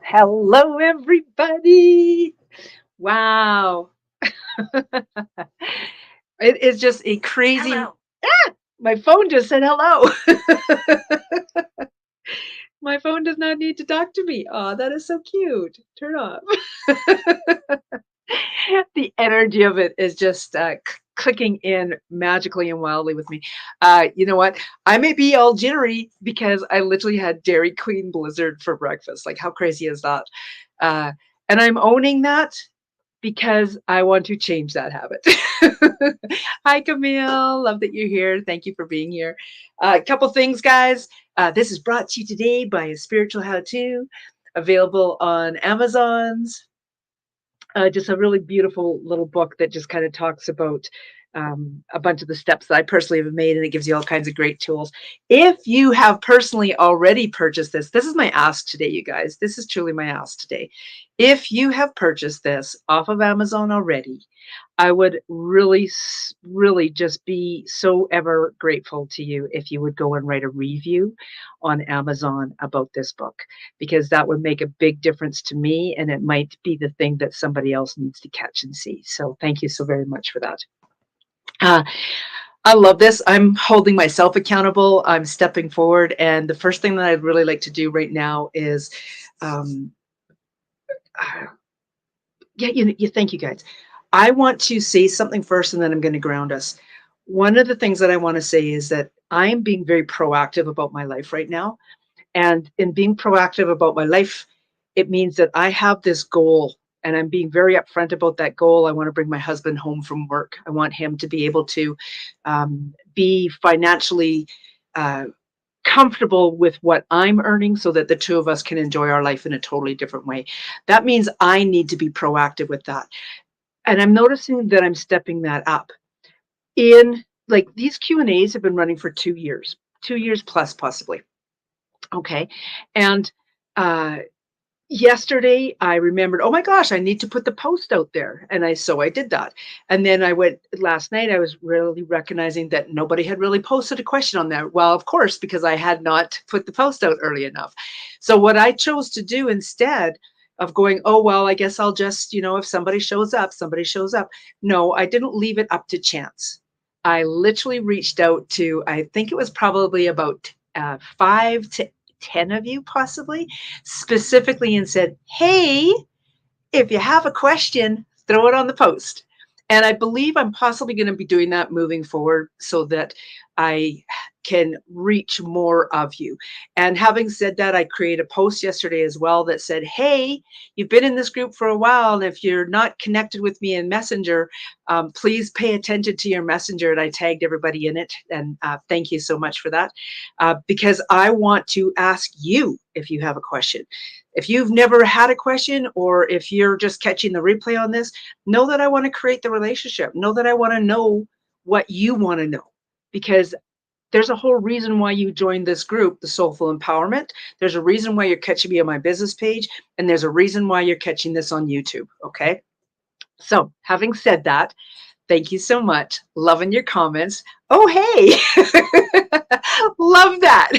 Hello, everybody. Wow. It is just a crazy. Hello. My phone just said hello. My phone does not need to talk to me. Oh, that is so cute. Turn off. The energy of it is just clicking in magically and wildly with me. You know what? I may be all jittery because I literally had Dairy Queen Blizzard for breakfast. Like, how crazy is that? Uh, and I'm owning that because I want to change that habit. Hi, Camille. Love that you're here. Thank you for being here. A couple things, guys. This is brought to you today by a spiritual how to available on Amazon's. Just a really beautiful little book that just kind of talks about a bunch of the steps that I personally have made, and it gives you all kinds of great tools. If you have personally already purchased this, this is my ask today, you guys. This is truly my ask today. If you have purchased this off of Amazon already, I would really, really just be so ever grateful to you if you would go and write a review on Amazon about this book, because that would make a big difference to me, and it might be the thing that somebody else needs to catch and see. So thank you so very much for that. Uh, I love this. I'm holding myself accountable. I'm stepping forward. And the first thing that I'd really like to do right now is, um, uh, yeah, thank you guys. I want to say something first, and then I'm going to ground us. One of the things that I want to say is that I am being very proactive about my life right now. And in being proactive about my life, it means that I have this goal, and I'm being very upfront about that goal. I want to bring my husband home from work. I want him to be able to be financially uh, comfortable with what I'm earning so that the two of us can enjoy our life in a totally different way. That means I need to be proactive with that. And I'm noticing that I'm stepping that up in, like, these Q&As have been running for 2 years, 2 years plus possibly. Okay. And uh, yesterday I remembered, oh my gosh, I need to put the post out there. And I did that. And then I went last night, I was really recognizing that nobody had really posted a question on there. Well, of course, because I had not put the post out early enough. So what I chose to do instead of going, oh, well, I guess I'll just, if somebody shows up, somebody shows up. No, I didn't leave it up to chance. I literally reached out to, I think it was probably about 5 to 10 of you, possibly, specifically, and said, hey, if you have a question, throw it on the post. And I believe I'm possibly going to be doing that moving forward so that I can reach more of you. And having said that, I created a post yesterday as well that said, hey, you've been in this group for a while. And if you're not connected with me in Messenger, please pay attention to your Messenger. And I tagged everybody in it. And thank you so much for that, because I want to ask you if you have a question. If you've never had a question, or if you're just catching the replay on this, know that I want to create the relationship. Know that I want to know what you want to know, because there's a whole reason why you joined this group, the Soulful Empowerment. There's a reason why you're catching me on my business page, and there's a reason why you're catching this on YouTube. Okay. So, having said that, thank you so much. Loving your comments. Oh, hey. Love that.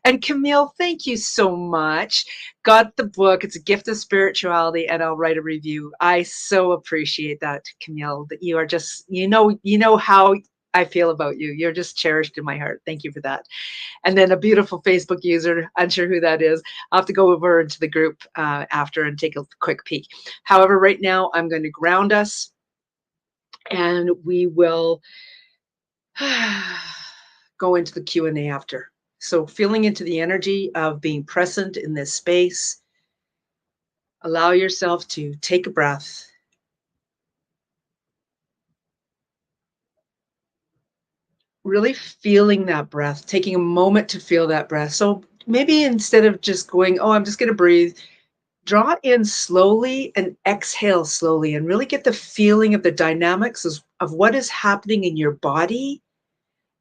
And Camille, thank you so much. Got the book. It's a gift of spirituality, and I'll write a review. I so appreciate that, Camille, that you are just, you know how I feel about you. You're just cherished in my heart. Thank you for that. And then a beautiful Facebook user, unsure who that is. I'll have to go over into the group after and take a quick peek. However, right now I'm going to ground us, and we will go into the Q&A after. So feeling into the energy of being present in this space, allow yourself to take a breath. Really feeling that breath, taking a moment to feel that breath. So maybe instead of just going, oh, I'm just going to breathe, draw in slowly and exhale slowly, and really get the feeling of the dynamics of what is happening in your body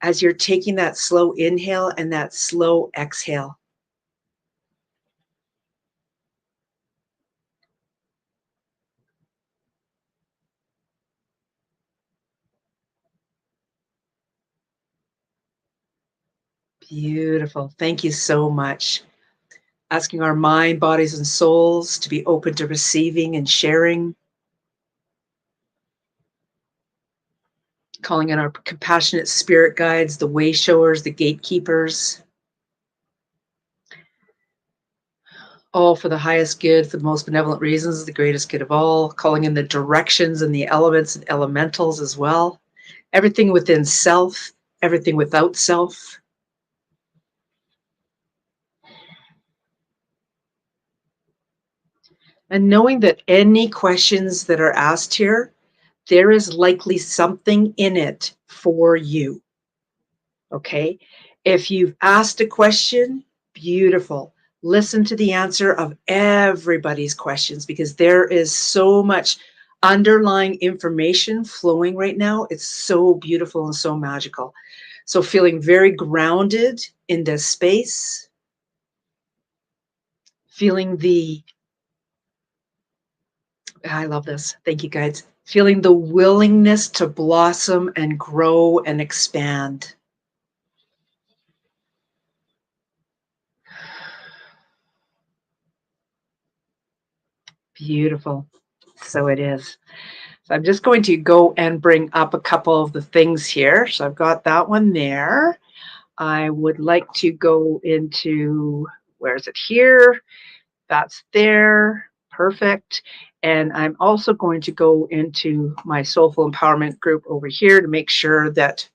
as you're taking that slow inhale and that slow exhale. Beautiful. Thank you so much. asking our mind, bodies, and souls to be open to receiving and sharing, calling in our compassionate spirit guides, the way showers, the gatekeepers, all for the highest good, for the most benevolent reasons, the greatest good of all, calling in the directions and the elements and elementals as well, everything within self, everything without self. And knowing that any questions that are asked here, there is likely something in it for you. Okay. If you've asked a question, beautiful. Listen to the answer of everybody's questions because there is so much underlying information flowing right now. It's so beautiful and so magical. So, feeling very grounded in this space, feeling the, I love this. Thank you, guys. Feeling the willingness to blossom and grow and expand. Beautiful. So it is. So I'm just going to go and bring up a couple of the things here. So I've got that one there. I would like to go into, where is it here? That's there. Perfect. And I'm also going to go into my Soulful Empowerment group over here to make sure that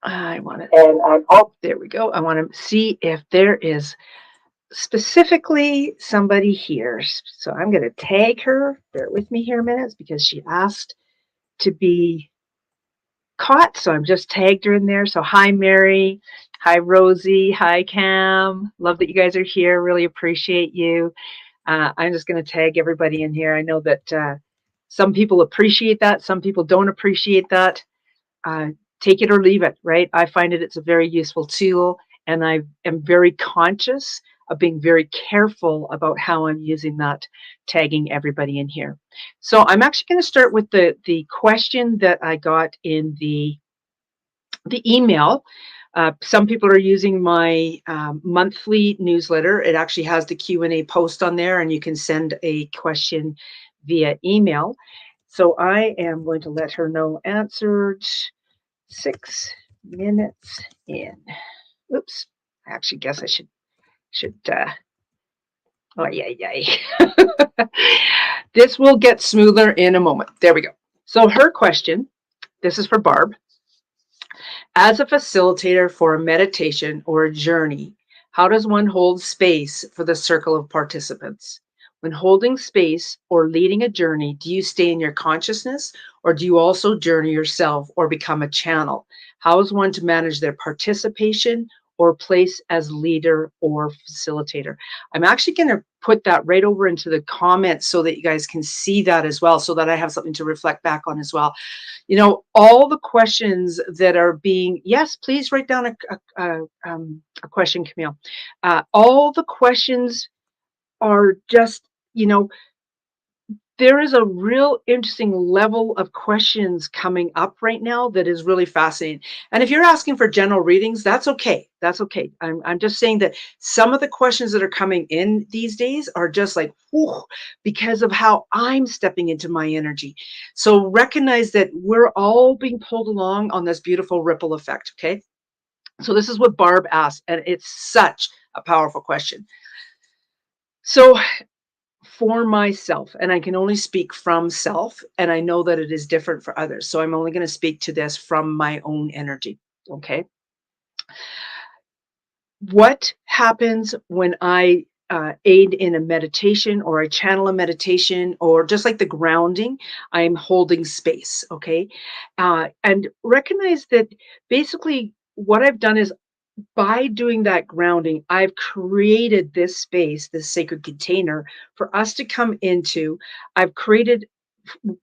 I want it. And there we go. I want to see if there is specifically somebody here. So I'm going to tag her. Bear with me here a minute because she asked to be caught. So I'm just tagged her in there. So hi, Mary. Hi, Rosie. Hi, Cam. Love that you guys are here. Really appreciate you. I'm just going to tag everybody in here. I know that some people appreciate that. Some people don't appreciate that. Uh, take it or leave it, right? I find it's a very useful tool, and I am very conscious of being very careful about how I'm using that, tagging everybody in here. So I'm actually going to start with the question that I got in the email. Some people are using my monthly newsletter. It actually has the Q&A post on there, and you can send a question via email. So I am going to let her know answered 6 minutes in. Oops. I actually guess I should oh yeah. This will get smoother in a moment. There we go. So her question, this is for Barb. As a facilitator for a meditation or a journey, how does one hold space for the circle of participants? When holding space or leading a journey, do you stay in your consciousness or do you also journey yourself or become a channel? How is one to manage their participation or place as leader or facilitator? I'm actually going to put that right over into the comments so that you guys can see that as well, so that I have something to reflect back on as well. All the questions that are being, yes, please write down a question, Camille. All the questions are just, there is a real interesting level of questions coming up right now that is really fascinating. And if you're asking for general readings, that's okay. That's okay. I'm just saying that some of the questions that are coming in these days are just like, whew, because of how I'm stepping into my energy. So recognize that we're all being pulled along on this beautiful ripple effect. Okay. So this is what Barb asked, and it's such a powerful question. So for myself, and I can only speak from self, and I know that it is different for others. So I'm only going to speak to this from my own energy. Okay. What happens when I aid in a meditation or I channel a meditation or just like the grounding, I'm holding space. Okay. And recognize that basically what I've done is by doing that grounding, I've created this space, this sacred container for us to come into. I've created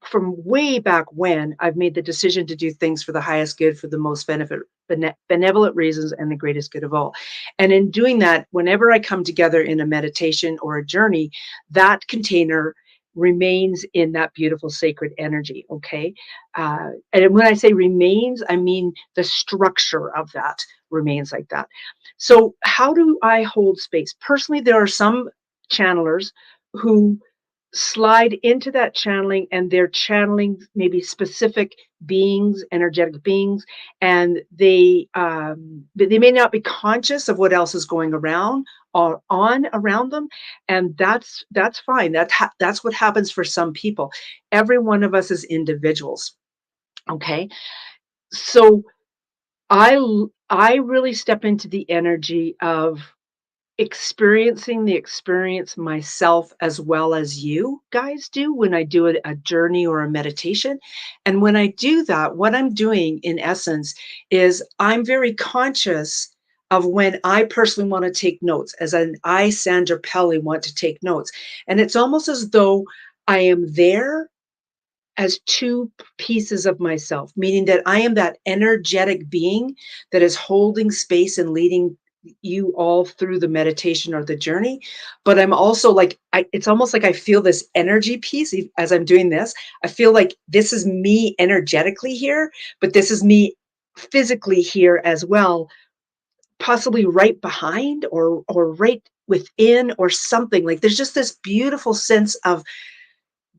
from way back when I've made the decision to do things for the highest good, for the most benevolent reasons, and the greatest good of all. And in doing that, whenever I come together in a meditation or a journey, that container remains in that beautiful sacred energy. Okay. And when I say remains, I mean the structure of that remains like that. So, how do I hold space? Personally, there are some channelers who slide into that channeling, and they're channeling maybe specific beings, energetic beings, and they may not be conscious of what else is going around or on around them, and that's fine. That's what happens for some people. Every one of us is individuals. Okay, so I really step into the energy of experiencing the experience myself as well as you guys do when I do a journey or a meditation. And when I do that, what I'm doing in essence is I'm very conscious of when I personally want to take notes, as an I, Sandra Pelly, want to take notes. And it's almost as though I am there as two pieces of myself, meaning that I am that energetic being that is holding space and leading you all through the meditation or the journey. But I'm also like, it's almost like I feel this energy piece as I'm doing this. I feel like this is me energetically here, but this is me physically here as well, possibly right behind or right within or something. Like there's just this beautiful sense of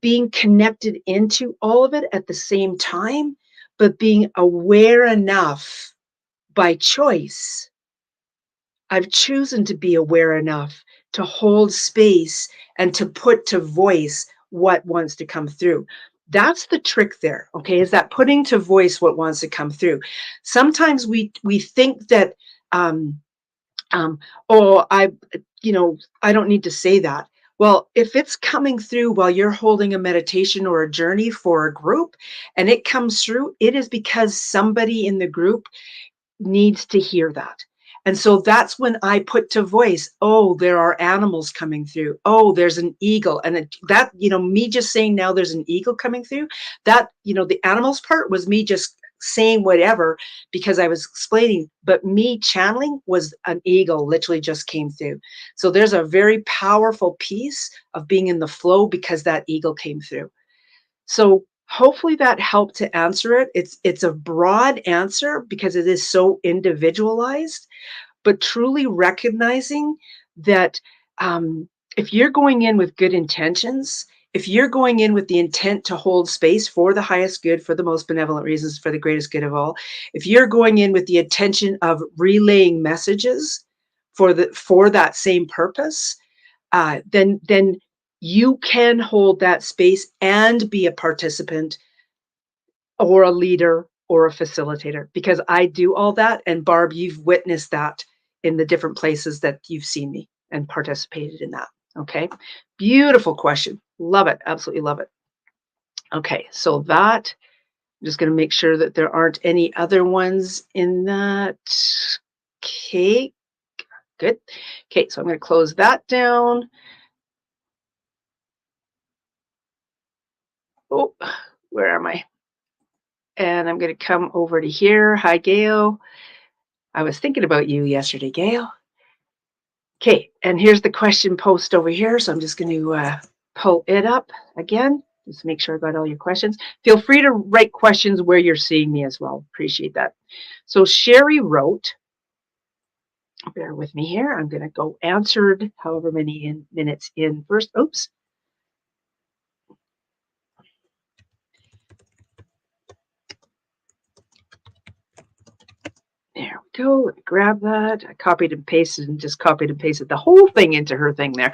being connected into all of it at the same time, but being aware enough by choice. I've chosen to be aware enough to hold space and to put to voice what wants to come through. That's the trick there, okay? Is that putting to voice what wants to come through. Sometimes we think that um, um, oh, I don't need to say that. Well, if it's coming through while you're holding a meditation or a journey for a group and it comes through, it is because somebody in the group needs to hear that. And so that's when I put to voice, oh, there are animals coming through. Oh, there's an eagle. And that, me just saying now there's an eagle coming through, that, the animals part was me just saying whatever because I was explaining, but me channeling was an eagle literally just came through. So there's a very powerful piece of being in the flow because that eagle came through. So hopefully that helped to answer it. It's a broad answer because it is so individualized, but truly recognizing that if you're going in with good intentions, if you're going in with the intent to hold space for the highest good, for the most benevolent reasons, for the greatest good of all, if you're going in with the intention of relaying messages for that same purpose, then you can hold that space and be a participant or a leader or a facilitator because I do all that. And Barb, you've witnessed that in the different places that you've seen me and participated in that. Okay. Beautiful question. Love it. Absolutely love it. Okay. So that, I'm just going to make sure that there aren't any other ones in that. Okay. Good. Okay. So I'm going to close that down. Oh, where am I? And I'm going to come over to here. Hi, Gail. I was thinking about you yesterday, Gail. Okay, and here's the question post over here. So I'm just going to pull it up again. Just make sure I got all your questions. Feel free to write questions where you're seeing me as well. Appreciate that. So Sherry wrote, bear with me here. I'm going to go answered however many minutes in first. Oops. There we go. Let me grab that. I copied and pasted and just copied and pasted the whole thing into her thing there.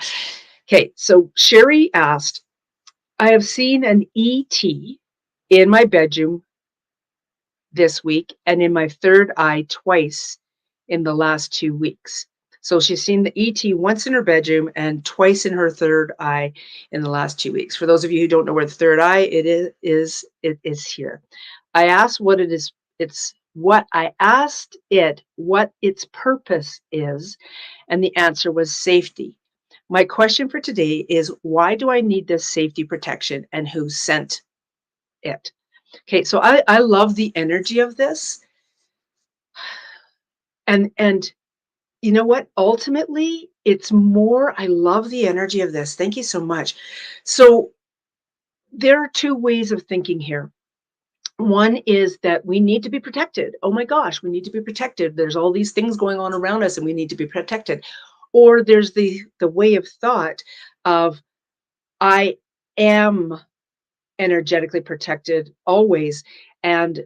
Okay, so Sherry asked, I have seen an ET in my bedroom this week and in my third eye twice in the last 2 weeks. So she's seen the ET once in her bedroom and twice in her third eye in the last 2 weeks. For those of you who don't know where the third eye it is here. I asked what its purpose is, and the answer was safety. My question for today is, why do I need this safety protection and who sent it? Okay, so I love the energy of this. And you know what? Ultimately, it's more, I love the energy of this. Thank you so much. So there are two ways of thinking here. One is that we need to be protected. Oh my gosh, we need to be protected. There's all these things going on around us and we need to be protected. Or there's the way of thought of I am energetically protected always. And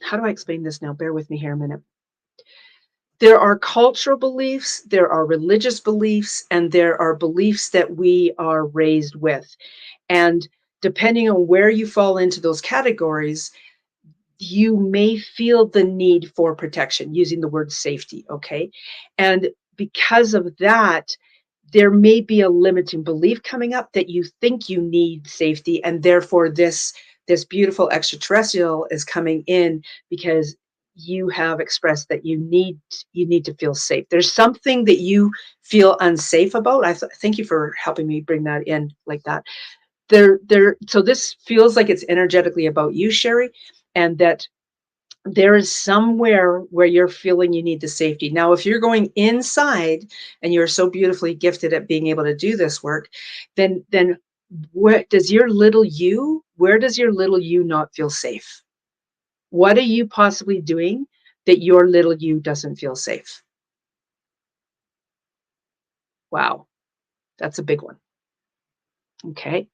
how do I explain this now? Bear with me here a minute. There are cultural beliefs, there are religious beliefs, and there are beliefs that we are raised with. And depending on where you fall into those categories, you may feel the need for protection, using the word safety, okay? And because of that, there may be a limiting belief coming up that you think you need safety, and therefore this beautiful extraterrestrial is coming in because you have expressed that you need to feel safe. There's something that you feel unsafe about. Thank you for helping me bring that in like that. So this feels like it's energetically about you, Sherry, and that there is somewhere where you're feeling you need the safety. Now, if you're going inside and you're so beautifully gifted at being able to do this work, then where does your little you not feel safe? What are you possibly doing that your little you doesn't feel safe? Wow, that's a big one. Okay.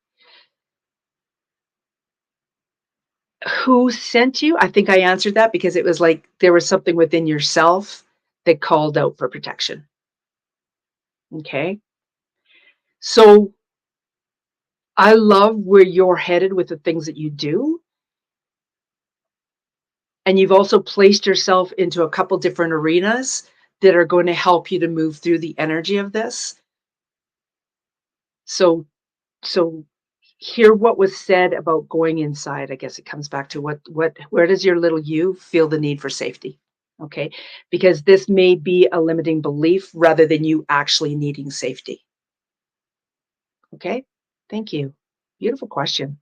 Who sent you? I think I answered that because it was like there was something within yourself that called out for protection. Okay. So I love where you're headed with the things that you do. And you've also placed yourself into a couple different arenas that are going to help you to move through the energy of this. So, so hear what was said about going inside. I guess it comes back to where does your little you feel the need for safety? Okay. Because this may be a limiting belief rather than you actually needing safety. Okay. Thank you. Beautiful question.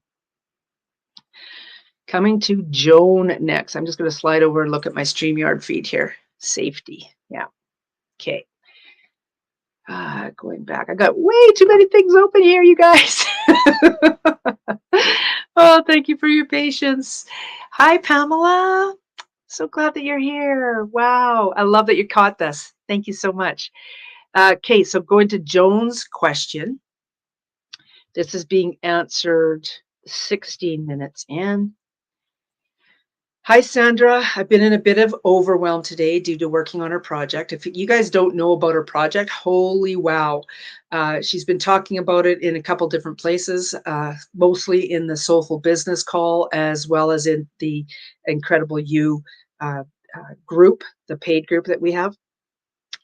Coming to Joan next. I'm just going to slide over and look at my StreamYard feed here. Safety. Yeah. Okay. Going back. I got way too many things open here, you guys. Oh, thank you for your patience. Hi, Pamela. So glad that you're here. Wow. I love that you caught this. Thank you so much. Okay, so going to Joan's question. This is being answered 16 minutes in. Hi, Sandra. I've been in a bit of overwhelm today due to working on her project. If you guys don't know about her project, holy wow. She's been talking about it in a couple different places, mostly in the Soulful Business Call, as well as in the Incredible You group, the paid group that we have.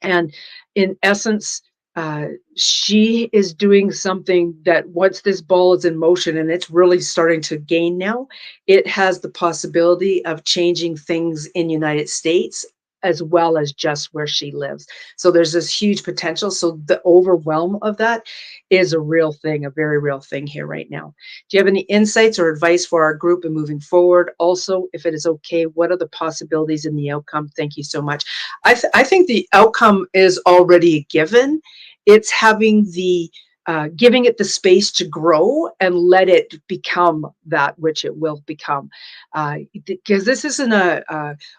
And in essence, uh, she is doing something that once this ball is in motion and it's really starting to gain now, it has the possibility of changing things in United States as well as just where she lives. So there's this huge potential. So the overwhelm of that is a real thing, a very real thing here right now. Do you have any insights or advice for our group and moving forward? Also, if it is okay, what are the possibilities in the outcome? Thank you so much. I think the outcome is already a given. It's having the giving it the space to grow and let it become that which it will become. Because this isn't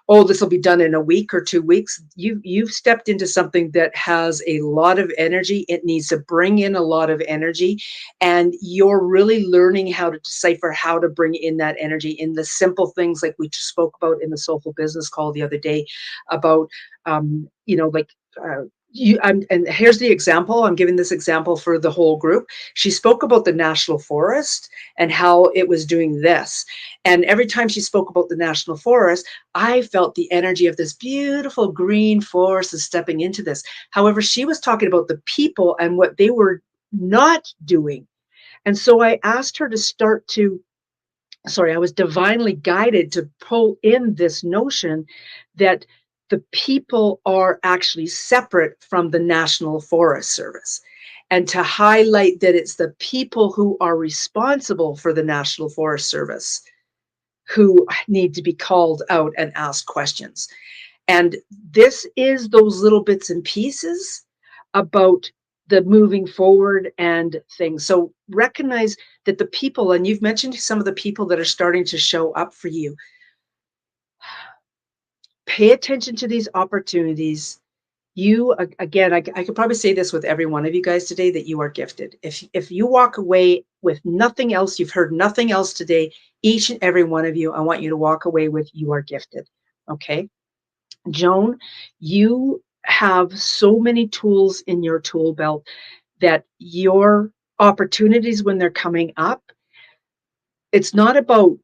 oh, this will be done in a week or 2 weeks. You've stepped into something that has a lot of energy. It needs to bring in a lot of energy, and you're really learning how to decipher how to bring in that energy in the simple things like we spoke about in the Soulful Business Call the other day about like and here's the example. I'm giving this example for the whole group. She spoke about the national forest and how it was doing this. And every time she spoke about the national forest, I felt the energy of this beautiful green forest is stepping into this. However, she was talking about the people and what they were not doing. And so I asked her to I was divinely guided to pull in this notion that the people are actually separate from the National Forest Service, and to highlight that it's the people who are responsible for the National Forest Service who need to be called out and asked questions. And this is those little bits and pieces about the moving forward and things. So recognize that the people, and you've mentioned some of the people that are starting to show up for you, pay attention to these opportunities. Again, I could probably say this with every one of you guys today, that you are gifted. If you walk away with nothing else, you've heard nothing else today, each and every one of you, I want you to walk away with, you are gifted. Okay. Joan, you have so many tools in your tool belt that your opportunities, when they're coming up, it's not about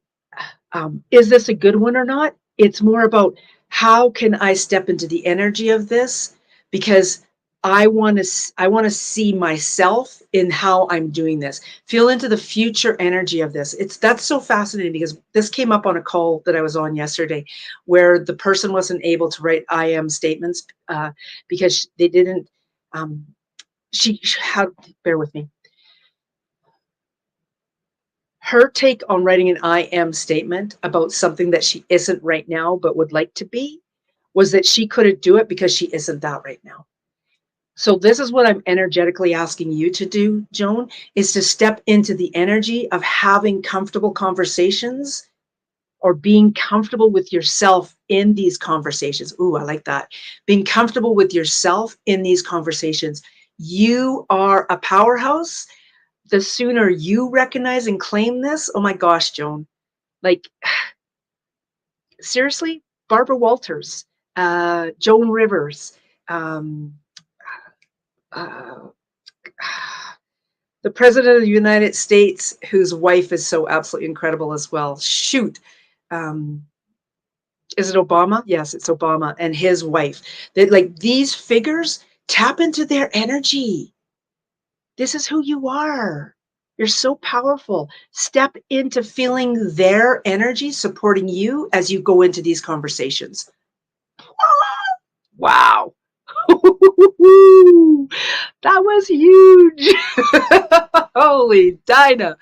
is this a good one or not? It's more about, how can I step into the energy of this? Because I want to see myself in how I'm doing this. Feel into the future energy of this. That's so fascinating, because this came up on a call that I was on yesterday, where the person wasn't able to write I am statements because they didn't. Um, how, bear with me. Her take on writing an I am statement about something that she isn't right now but would like to be, was that she couldn't do it because she isn't that right now. So this is what I'm energetically asking you to do, Joan, is to step into the energy of having comfortable conversations, or being comfortable with yourself in these conversations. Ooh, I like that. Being comfortable with yourself in these conversations. You are a powerhouse. The sooner you recognize and claim this, oh my gosh, Joan, like, seriously, Barbara Walters, Joan Rivers, um, uh, the president of the United States, whose wife is so absolutely incredible as well. Shoot. Um, is it Obama? Yes, it's Obama and his wife. Like, these figures, tap into their energy. This is who you are. You're so powerful. Step into feeling their energy supporting you as you go into these conversations. Wow. That was huge. Holy Dinah.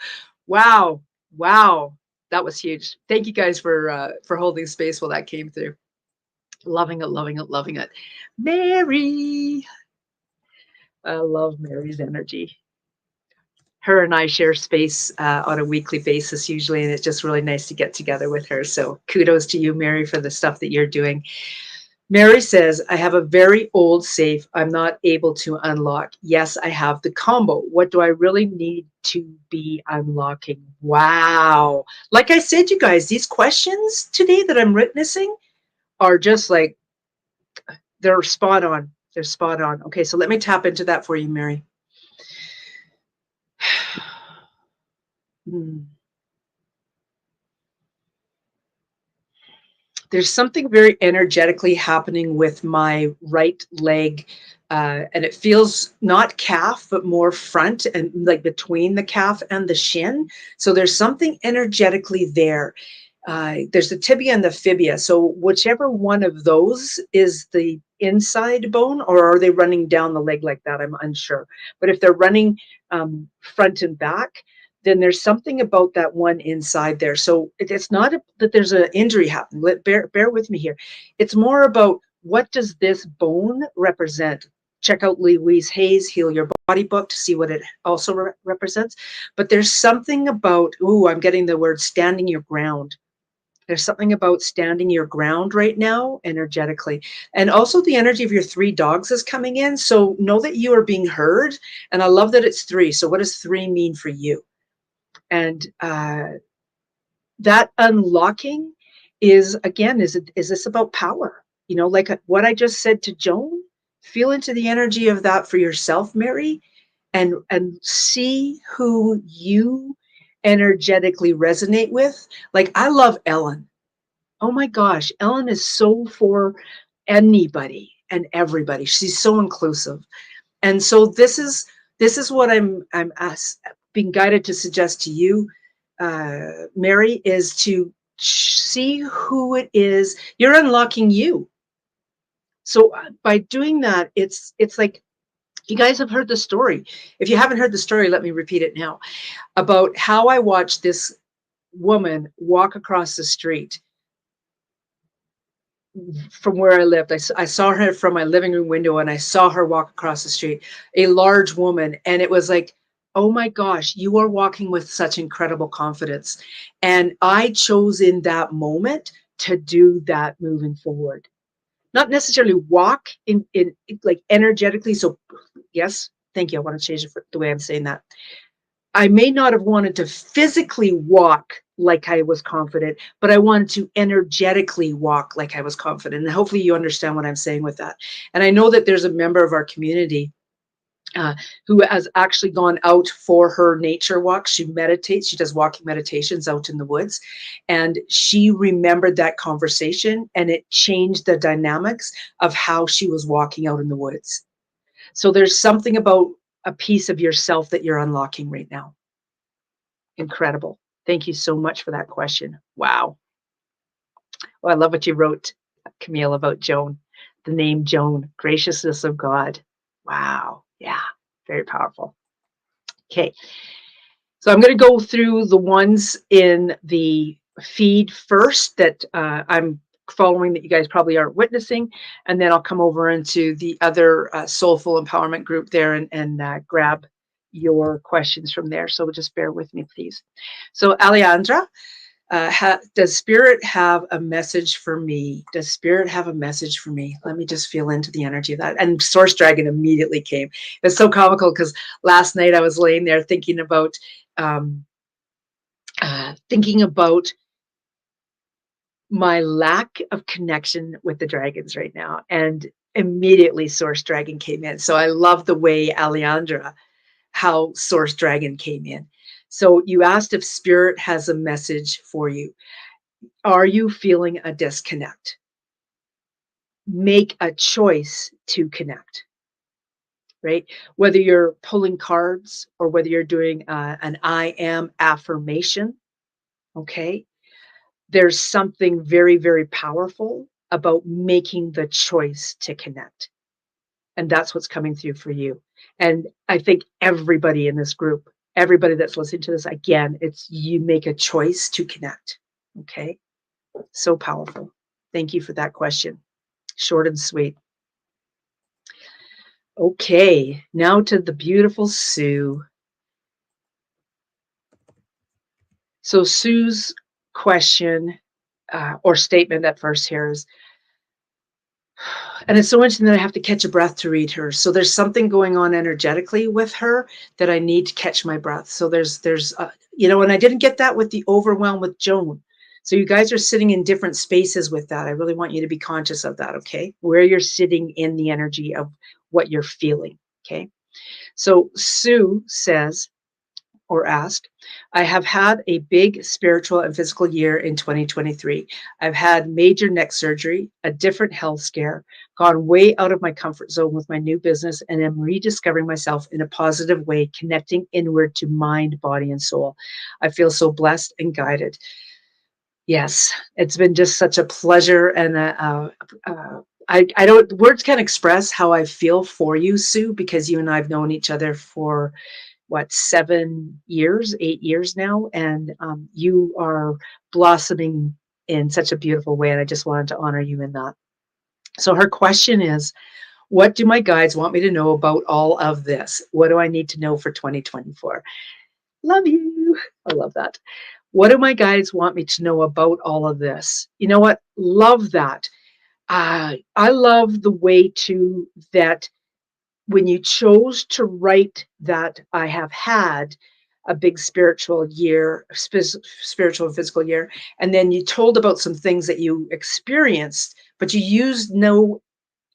Wow. Wow. That was huge. Thank you guys for holding space while that came through. Loving it, loving it, loving it. Mary. I love Mary's energy. Her and I share space on a weekly basis usually, and it's just really nice to get together with her. So kudos to you, Mary, for the stuff that you're doing. Mary says, I have a very old safe I'm not able to unlock. Yes, I have the combo. What do I really need to be unlocking? Wow. Like I said, you guys, these questions today that I'm witnessing are just like, they're spot on. They're spot on. Okay, so let me tap into that for you, Mary. Hmm. There's something very energetically happening with my right leg. And it feels not calf, but more front, and like between the calf and the shin. So there's something energetically there. There's the tibia and the fibia. So whichever one of those is the inside bone, or are they running down the leg like that? I'm unsure. But if they're running front and back, then there's something about that one inside there. So it's not that there's an injury happening. Bear with me here. It's more about, what does this bone represent? Check out Louise Hayes' Heal Your Body book to see what it also represents. But there's something about, ooh, I'm getting the word standing your ground. There's something about standing your ground right now energetically. And also the energy of your three dogs is coming in. So know that you are being heard. And I love that it's three. So what does three mean for you? And that unlocking is, again, is this about power? You know, like what I just said to Joan, feel into the energy of that for yourself, Mary, and see who you energetically resonate with. Like, I love Ellen. Oh my gosh, Ellen is so for anybody and everybody. She's so inclusive. And so this is what I'm being guided to suggest to you, Mary, is to see who it is. You're unlocking you. So by doing that, it's like, you guys have heard the story. If you haven't heard the story, let me repeat it now, about how I watched this woman walk across the street from where I lived. I saw her from my living room window and I saw her walk across the street, a large woman. And it was like, oh my gosh, you are walking with such incredible confidence. And I chose in that moment to do that moving forward. Not necessarily walk in like energetically. So yes, thank you. I want to change the way I'm saying that. I may not have wanted to physically walk like I was confident, but I wanted to energetically walk like I was confident. And hopefully you understand what I'm saying with that. And I know that there's a member of our community uh, who has actually gone out for her nature walk. She meditates, she does walking meditations out in the woods. And she remembered that conversation and it changed the dynamics of how she was walking out in the woods. So there's something about a piece of yourself that you're unlocking right now. Incredible. Thank you so much for that question. Wow. Well, I love what you wrote, Camille, about Joan, the name Joan, graciousness of God. Wow. Yeah. Very powerful. Okay. So I'm going to go through the ones in the feed first that I'm following that you guys probably aren't witnessing. And then I'll come over into the other soulful empowerment group there and grab your questions from there. So just bear with me, please. So Alejandra, does spirit have a message for me? Does spirit have a message for me? Let me just feel into the energy of that. And Source Dragon immediately came. It's so comical because last night I was laying there um, thinking about my lack of connection with the dragons right now. And immediately Source Dragon came in. So I love the way Alejandra, how Source Dragon came in. So you asked if spirit has a message for you. Are you feeling a disconnect? Make a choice to connect, right? Whether you're pulling cards or whether you're doing an I am affirmation, okay? There's something very, very powerful about making the choice to connect. And that's what's coming through for you. And I think everybody in this group, everybody that's listening to this, again, it's you make a choice to connect, okay? So powerful. Thank you for that question. Short and sweet. Okay, now to the beautiful Sue. So Sue's question or statement at first here is, and it's so interesting that I have to catch a breath to read her. So there's something going on energetically with her that I need to catch my breath. So and I didn't get that with the overwhelm with Joan. So you guys are sitting in different spaces with that. I really want you to be conscious of that, okay? Where you're sitting in the energy of what you're feeling, okay? So Sue says, or asked, I have had a big spiritual and physical year in 2023. I've had major neck surgery, a different health scare, gone way out of my comfort zone with my new business, and am rediscovering myself in a positive way, connecting inward to mind, body, and soul. I feel so blessed and guided. Yes, it's been just such a pleasure. And I don't, words can't express how I feel for you, Sue, because you and I have known each other for what, 7 years, 8 years now, and you are blossoming in such a beautiful way, and I just wanted to honor you in that. So her question is, what do my guides want me to know about all of this? What do I need to know for 2024? Love you. I love that. What do my guides want me to know about all of this? You know what? Love that. I love the way too that when you chose to write that I have had a big spiritual year, spiritual and physical year, and then you told about some things that you experienced, but you used no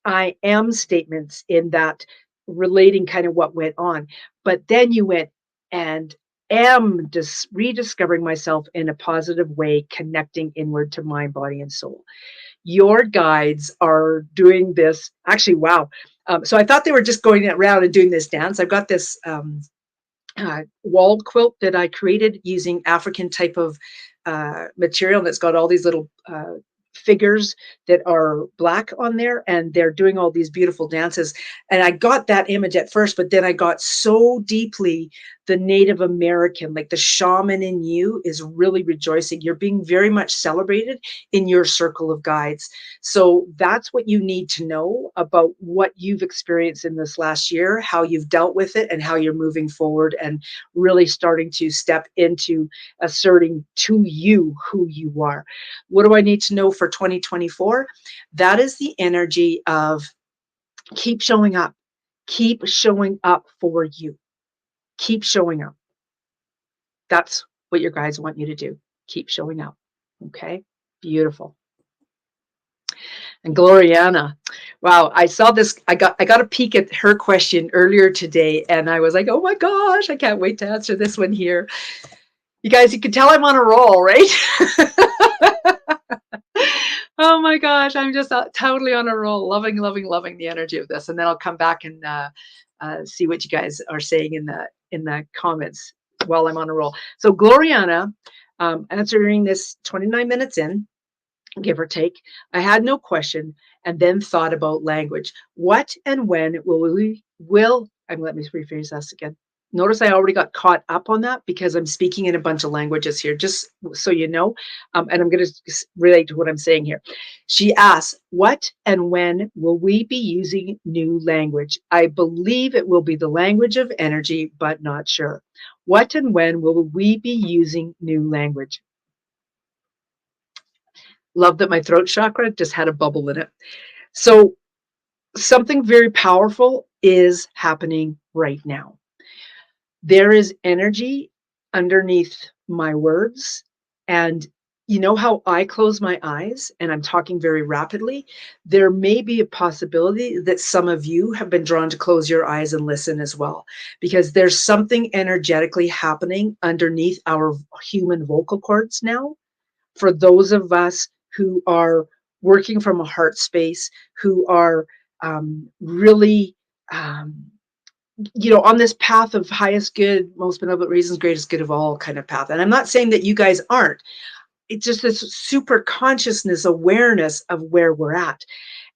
I am statements in that relating kind of what went on. But then you went and am just rediscovering myself in a positive way, connecting inward to mind, body, and soul. Your guides are doing this. Actually, wow. So I thought they were just going around and doing this dance. I've got this wall quilt that I created using African type of material that's got all these little figures that are black on there, and they're doing all these beautiful dances. And I got that image at first, but then I got so deeply the Native American, like the shaman in you is really rejoicing. You're being very much celebrated in your circle of guides. So that's what you need to know about what you've experienced in this last year, how you've dealt with it, and how you're moving forward and really starting to step into asserting to you who you are. What do I need to know for 2024? That is the energy of keep showing up. Keep showing up for you. Keep showing up. That's what your guides want you to do. Keep showing up. Okay? Beautiful. And Gloriana, wow, I saw this. I got a peek at her question earlier today, and I was like, oh my gosh, I can't wait to answer this one here. You guys, you can tell I'm on a roll, right? Oh my gosh, I'm just totally on a roll, loving, loving, loving the energy of this. And then I'll come back and see what you guys are saying in the comments while I'm on a roll. So Gloriana, answering this 29 minutes in, give or take, I had no question and then thought about language. What and when will and let me rephrase this again. Notice I already got caught up on that because I'm speaking in a bunch of languages here, just so you know. And I'm going to relate to what I'm saying here. She asks, what and when will we be using new language? I believe it will be the language of energy, but not sure. What and when will we be using new language? Love that my throat chakra just had a bubble in it. So something very powerful is happening right now. There is energy underneath my words. And you know how I close my eyes and I'm talking very rapidly? There may be a possibility that some of you have been drawn to close your eyes and listen as well, because there's something energetically happening underneath our human vocal cords now for those of us who are working from a heart space, who are really, um, on this path of highest good, most benevolent reasons, greatest good of all kind of path. And I'm not saying that you guys aren't. It's just this super consciousness awareness of where we're at.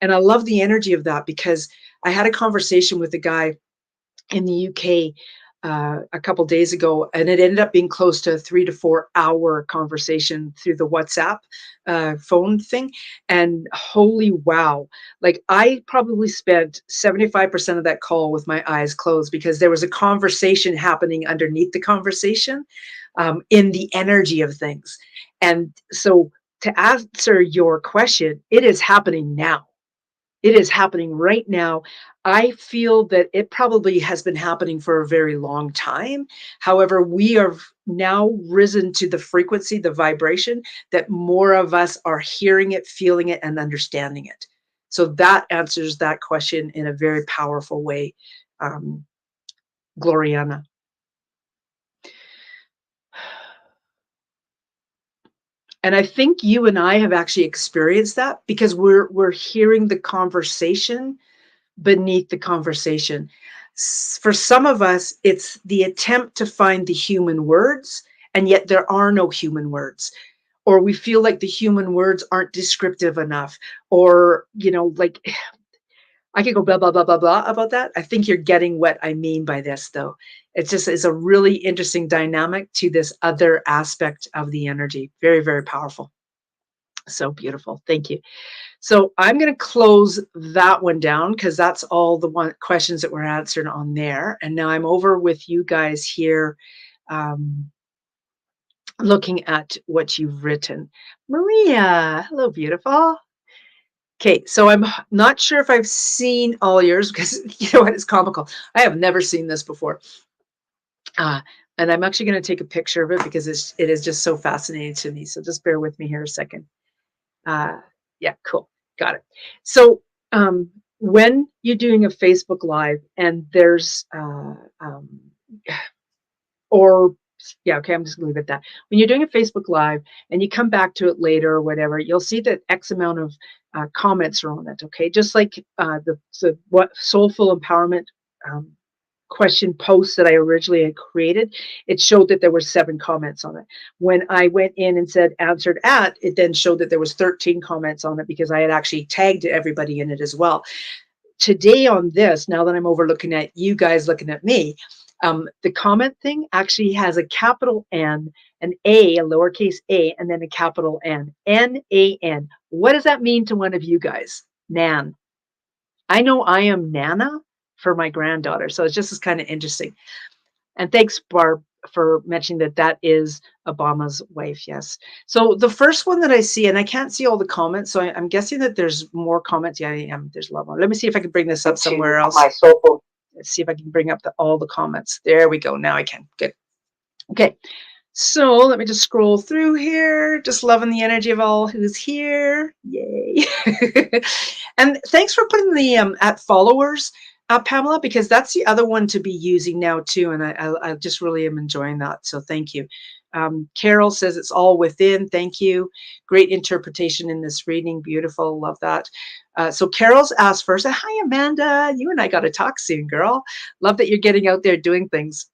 And I love the energy of that because I had a conversation with a guy in the UK a couple days ago, and it ended up being close to a 3 to 4 hour conversation through the WhatsApp phone thing. And holy wow, like I probably spent 75% of that call with my eyes closed because there was a conversation happening underneath the conversation in the energy of things. And so to answer your question, it is happening now. It is happening right now. I feel that it probably has been happening for a very long time. However, we are now risen to the frequency, the vibration that more of us are hearing it, feeling it, and understanding it. So that answers that question in a very powerful way, um, Gloriana. And I think you and I have actually experienced that because we're hearing the conversation beneath the conversation. For some of us, it's the attempt to find the human words, and yet there are no human words. Or we feel like the human words aren't descriptive enough. Or, like I could go blah, blah, blah, blah, blah about that. I think you're getting what I mean by this, though. It's a really interesting dynamic to this other aspect of the energy. Very, very powerful. So beautiful. Thank you. So I'm going to close that one down because that's all the questions that were answered on there. And now I'm over with you guys here um, looking at what you've written. Maria, hello, beautiful. Okay, so I'm not sure if I've seen all yours because you know what, it's comical. I have never seen this before. And I'm actually going to take a picture of it because it is just so fascinating to me. So just bear with me here a second. Uh, yeah, cool. Got it. So when you're doing a Facebook Live and there's, or yeah, okay, I'm just going to leave it at that. When you're doing a Facebook Live and you come back to it later or whatever, you'll see that X amount of comments are on it. Okay, just like the what soulful empowerment question post that I originally had created, it showed that there were 7 comments on it. When I went in and said answered at, it then showed that there was 13 comments on it because I had actually tagged everybody in it as well. Today on this, now that I'm over looking at you guys looking at me, The comment thing actually has a capital N, an A, a lowercase a, and then a capital N. N-A-N. What does that mean to one of you guys? Nan. I know I am Nana for my granddaughter. So it's just kind of interesting. And thanks, Barb, for mentioning that that is Obama's wife. Yes. So the first one that I see, and I can't see all the comments, so I'm guessing that there's more comments. Yeah, I am. There's a lot more. Let me see if I can bring this up somewhere else. Let's see if I can bring up all the comments. There we go. Now I can. Good. Okay. So let me just scroll through here. Just loving the energy of all who's here. Yay. And thanks for putting the at followers, Pamela, because that's the other one to be using now too. And I just really am enjoying that. So thank you. Carol says it's all within. Thank you. Great interpretation in this reading. Beautiful. Love that. So Carol's asked first. Hi, Amanda. You and I got to talk soon, girl. Love that you're getting out there doing things.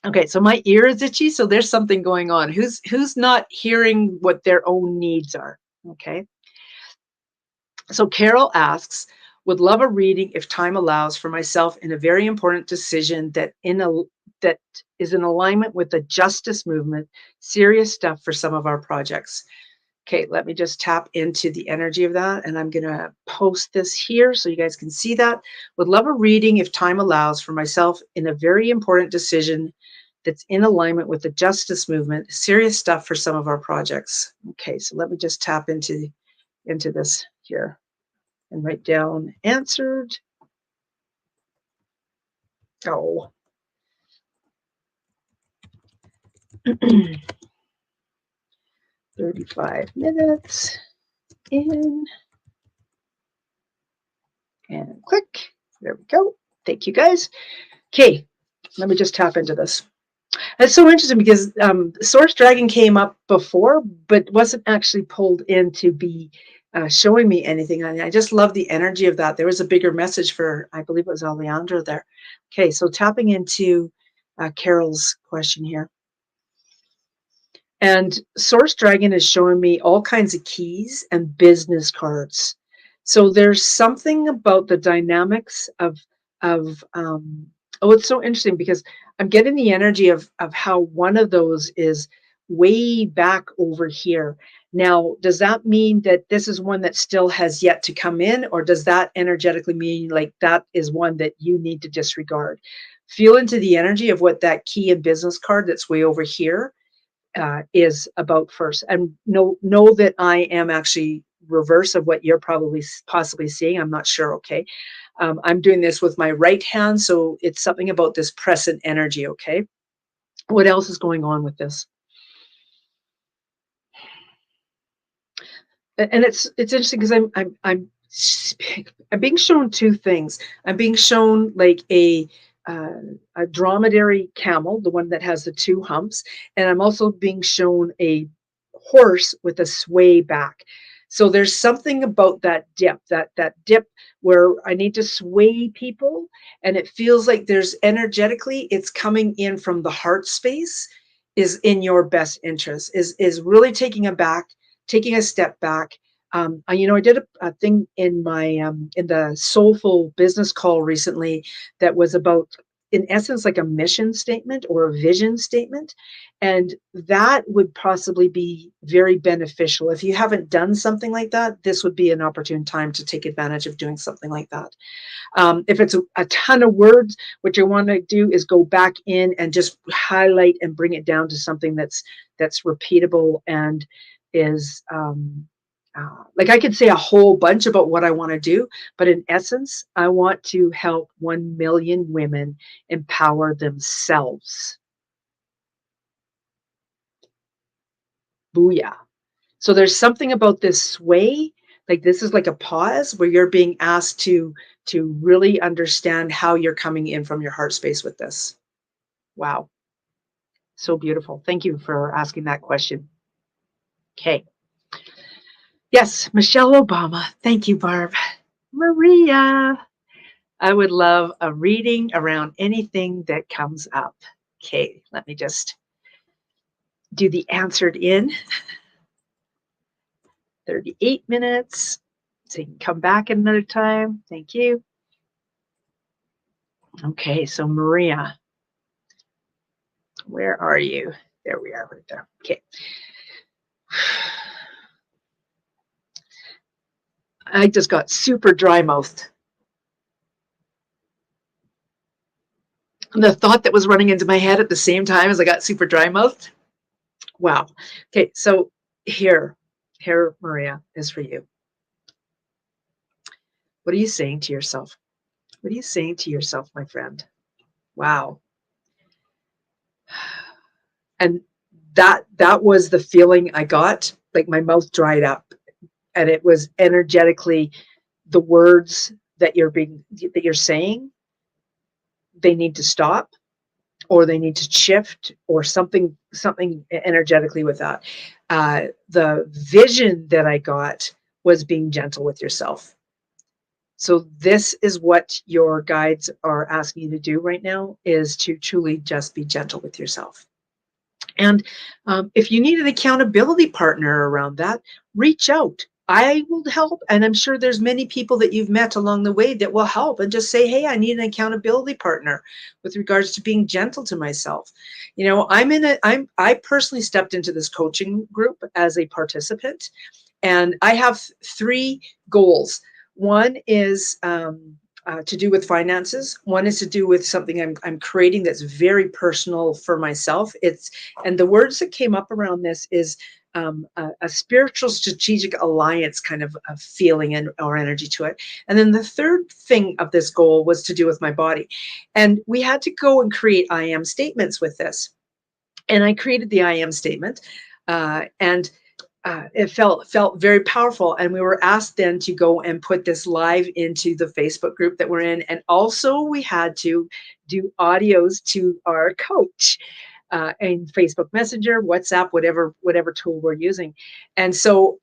Okay, so my ear is itchy, so there's something going on. Who's not hearing what their own needs are? Okay. So Carol asks, would love a reading if time allows for myself in a very important decision that is in alignment with the justice movement, serious stuff for some of our projects. Okay, let me just tap into the energy of that, and I'm going to post this here so you guys can see that. Would love a reading if time allows for myself in a very important decision that's in alignment with the justice movement, serious stuff for some of our projects. Okay, so let me just tap into this here and write down answered. Oh. 35 minutes in and click. There we go. Thank you guys. Okay, let me just tap into this. It's so interesting because Source Dragon came up before, but wasn't actually pulled in to be showing me anything. I just love the energy of that. There was a bigger message for, I believe it was Alejandro there. Okay, so tapping into Carol's question here. And Source Dragon is showing me all kinds of keys and business cards. So there's something about the dynamics of oh, it's so interesting because I'm getting the energy of how one of those is way back over here. Now, does that mean that this is one that still has yet to come in, or does that energetically mean like that is one that you need to disregard? Feel into the energy of what that key and business card that's way over here is about first, and know that I am actually reverse of what you're probably possibly seeing. I'm not sure. Okay. I'm doing this with my right hand, so it's something about this present energy. Okay. What else is going on with this? And it's interesting because I'm being shown two things. I'm being shown like a dromedary camel, the one that has the two humps, and I'm also being shown a horse with a sway back. So there's something about that dip, that dip where I need to sway people, and it feels like there's energetically it's coming in from the heart space is in your best interest, is really taking a step back. I did a thing in my in the Soulful Business Call recently that was about, in essence, like a mission statement or a vision statement, and that would possibly be very beneficial. If you haven't done something like that, this would be an opportune time to take advantage of doing something like that. If it's a ton of words, what you want to do is go back in and just highlight and bring it down to something that's repeatable and is like I could say a whole bunch about what I want to do, but in essence, I want to help 1 million women empower themselves. Booyah. So there's something about this sway, like this is like a pause where you're being asked to really understand how you're coming in from your heart space with this. Wow. So beautiful. Thank you for asking that question. Okay. Yes, Michelle Obama. Thank you, Barb. Maria. I would love a reading around anything that comes up. Okay, let me just do the answered in. 38 minutes. So you can come back another time. Thank you. Okay, so Maria. Where are you? There we are, right there. Okay. I just got super dry mouthed. The thought that was running into my head at the same time as I got super dry mouthed. Wow. Okay, so here, here, Maria, is for you. What are you saying to yourself? What are you saying to yourself, my friend? Wow. And that was the feeling I got. Like my mouth dried up, and it was energetically the words that you're saying, they need to stop, or they need to shift, or something energetically with that. The vision that I got was being gentle with yourself. So this is what your guides are asking you to do right now, is to truly just be gentle with yourself. And if you need an accountability partner around that, reach out. I will help. And I'm sure there's many people that you've met along the way that will help, and just say, hey, I need an accountability partner with regards to being gentle to myself. You know, I personally stepped into this coaching group as a participant, and I have three goals. One is to do with finances. One is to do with something I'm creating that's very personal for myself. And the words that came up around this is a spiritual strategic alliance kind of a feeling and or energy to it. And then the third thing of this goal was to do with my body. And we had to go and create I am statements with this. And I created the I am statement. And it felt very powerful, and we were asked then to go and put this live into the Facebook group that we're in, and also we had to do audios to our coach in Facebook Messenger, WhatsApp, whatever tool we're using. And so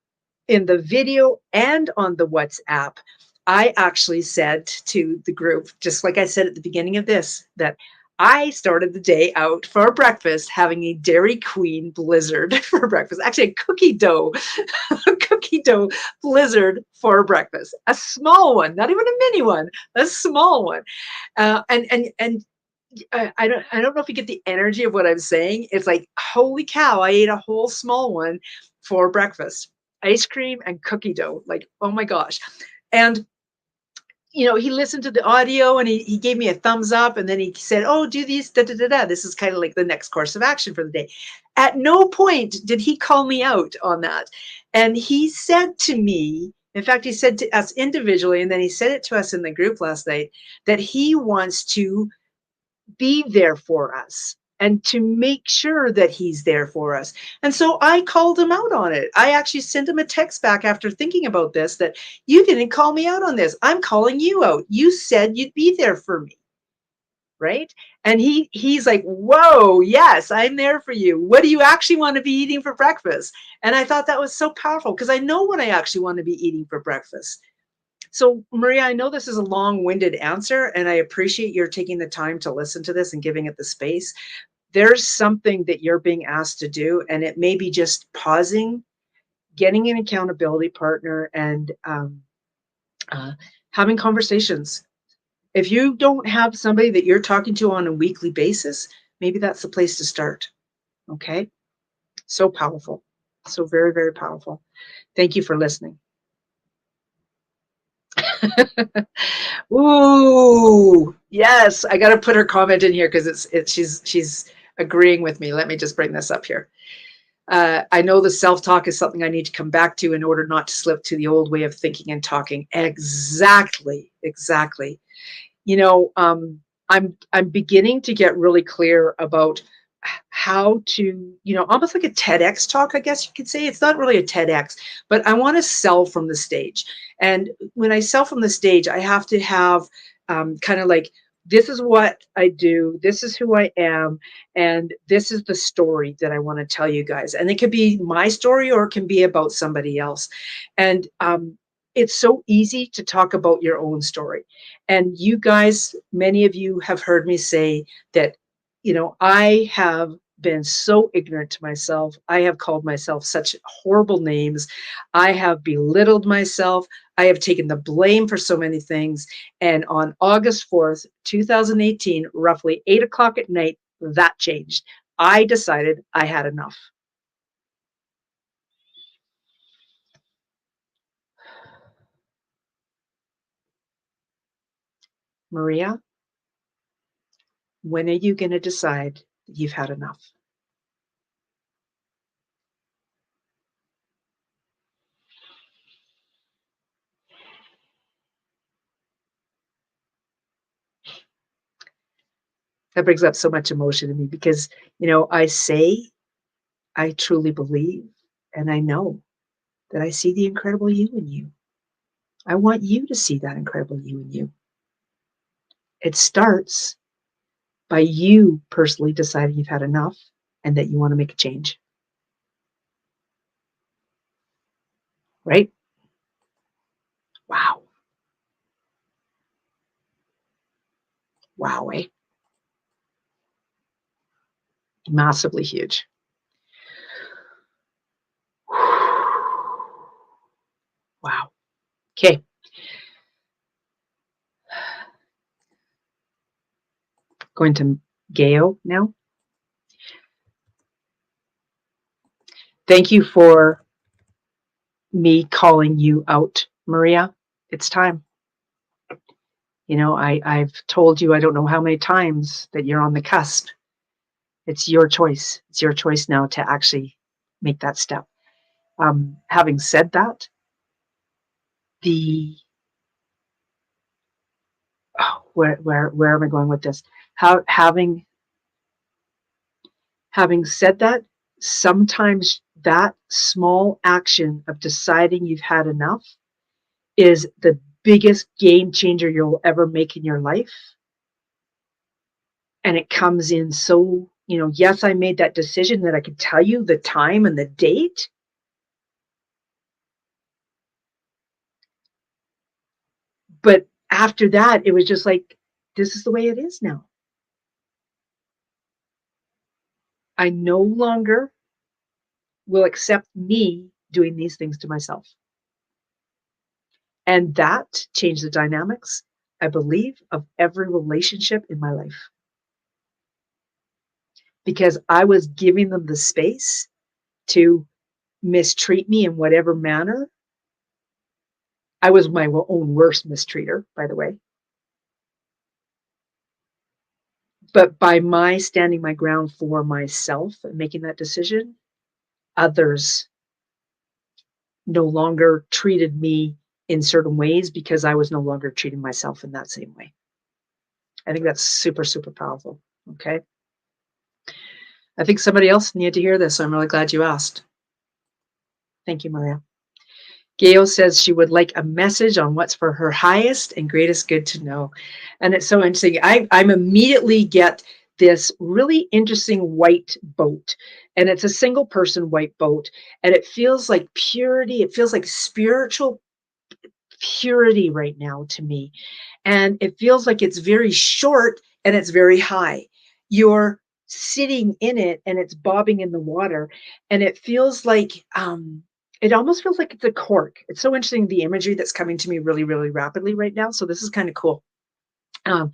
in the video and on the WhatsApp, I actually said to the group, just like I said at the beginning of this, that I started the day out for breakfast having a Dairy Queen Blizzard for breakfast. Actually, a cookie dough, a cookie dough blizzard for breakfast. A small one, not even a mini one, a small one. And I don't know if you get the energy of what I'm saying. It's like, holy cow, I ate a whole small one for breakfast. Ice cream and cookie dough. Like, oh my gosh. And he listened to the audio, and he gave me a thumbs up, and then he said, oh, do these, da, da, da, da. This is kind of like the next course of action for the day. At no point did he call me out on that. And he said to me, in fact, he said to us individually, and then he said it to us in the group last night, that he wants to be there for us and to make sure that he's there for us. And so I called him out on it. I actually sent him a text back after thinking about this, that you didn't call me out on this. I'm calling you out. You said you'd be there for me. Right. And he's like, whoa, yes, I'm there for you. What do you actually want to be eating for breakfast? And I thought that was so powerful, because I know what I actually want to be eating for breakfast. So, Maria, I know this is a long-winded answer, and I appreciate your taking the time to listen to this and giving it the space. There's something that you're being asked to do, and it may be just pausing, getting an accountability partner, and uh, having conversations. If you don't have somebody that you're talking to on a weekly basis, maybe that's the place to start. Okay? So powerful. So very, very powerful. Thank you for listening. Ooh, yes. I got to put her comment in here because she's agreeing with me. Let me just bring this up here. I know the self-talk is something I need to come back to in order not to slip to the old way of thinking and talking. Exactly, exactly. You know, I'm beginning to get really clear about how to, almost like a TEDx talk, I guess you could say. It's not really a TEDx, but I want to sell from the stage. And when I sell from the stage, I have to have kind of like, this is what I do, this is who I am, and this is the story that I want to tell you guys. And it could be my story, or it can be about somebody else. And it's so easy to talk about your own story. And you guys, many of you have heard me say that, I have been so ignorant to myself. I have called myself such horrible names. I have belittled myself. I have taken the blame for so many things. And on August 4th, 2018, roughly 8 o'clock at night, that changed. I decided I had enough. Maria, when are you going to decide that you've had enough? That brings up so much emotion in me because, I truly believe, and I know that I see the incredible you in you. I want you to see that incredible you in you. It starts by you personally deciding you've had enough and that you want to make a change, right? Wow. Wow, eh? Massively huge. Wow. Okay. Going to Gayo now. Thank you for me calling you out, Maria. It's time. I've told you I don't know how many times that you're on the cusp. It's your choice. It's your choice now to actually make that step. Having said that, the where am I going with this? How having said that, sometimes that small action of deciding you've had enough is the biggest game changer you'll ever make in your life. And it comes in so, yes, I made that decision that I could tell you the time and the date. But after that, it was just like, this is the way it is now. I no longer will accept me doing these things to myself. And that changed the dynamics, I believe, of every relationship in my life because I was giving them the space to mistreat me in whatever manner. I was my own worst mistreater, by the way. But by my standing my ground for myself and making that decision, others no longer treated me in certain ways because I was no longer treating myself in that same way. I think that's super, super powerful. Okay. I think somebody else needed to hear this. So I'm really glad you asked. Thank you, Maria. Gail says she would like a message on what's for her highest and greatest good to know. And it's so interesting. I'm immediately get this really interesting white boat. And it's a single person white boat. And it feels like purity. It feels like spiritual purity right now to me. And it feels like it's very short and it's very high. You're sitting in it and it's bobbing in the water. And it feels like, it almost feels like it's a cork. It's so interesting, the imagery that's coming to me really, really rapidly right now. So this is kind of cool. Um,